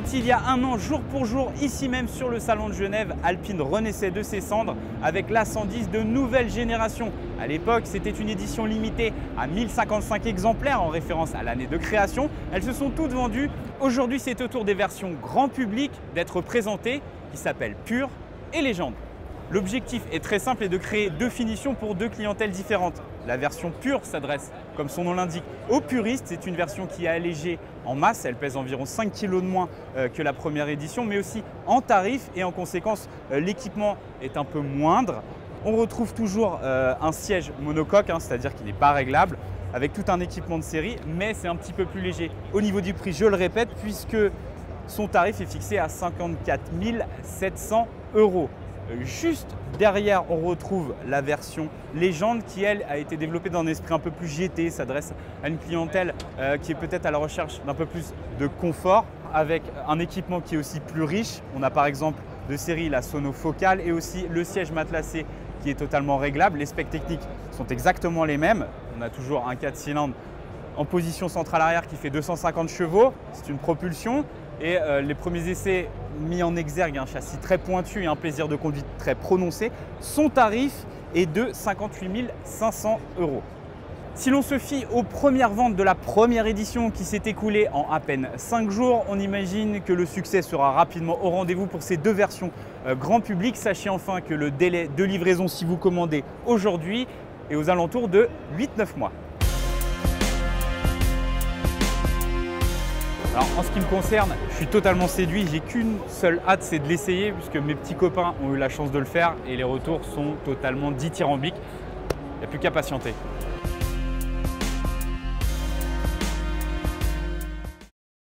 c'était il y a un an, jour pour jour, ici même sur le salon de Genève, Alpine renaissait de ses cendres avec la 110 de nouvelle génération. À l'époque, c'était une édition limitée à 1055 exemplaires en référence à l'année de création. Elles se sont toutes vendues. Aujourd'hui, c'est au tour des versions grand public d'être présentées qui s'appellent Pure et Légende. L'objectif est très simple et de créer deux finitions pour deux clientèles différentes. La version pure s'adresse, comme son nom l'indique, aux puristes. C'est une version qui est allégée en masse, elle pèse environ 5 kg de moins que la première édition, mais aussi en tarif et en conséquence, l'équipement est un peu moindre. On retrouve toujours un siège monocoque, c'est-à-dire qu'il n'est pas réglable, avec tout un équipement de série, mais c'est un petit peu plus léger. Au niveau du prix, je le répète, puisque son tarif est fixé à 54 700 €. Juste derrière, on retrouve la version Légende qui, elle, a été développée dans un esprit un peu plus GT, s'adresse à une clientèle qui est peut-être à la recherche d'un peu plus de confort, avec un équipement qui est aussi plus riche. On a par exemple de série la sono focale et aussi le siège matelassé qui est totalement réglable. Les specs techniques sont exactement les mêmes. On a toujours un 4 cylindres en position centrale arrière qui fait 250 chevaux, c'est une propulsion. Et les premiers essais mis en exergue un châssis très pointu et un plaisir de conduite très prononcé. Son tarif est de 58 500 €. Si l'on se fie aux premières ventes de la première édition qui s'est écoulée en à peine 5 jours, on imagine que le succès sera rapidement au rendez-vous pour ces deux versions grand public. Sachez enfin que le délai de livraison si vous commandez aujourd'hui est aux alentours de 8-9 mois. Alors, en ce qui me concerne, je suis totalement séduit. J'ai qu'une seule hâte, c'est de l'essayer puisque mes petits copains ont eu la chance de le faire et les retours sont totalement dithyrambiques. Il n'y a plus qu'à patienter.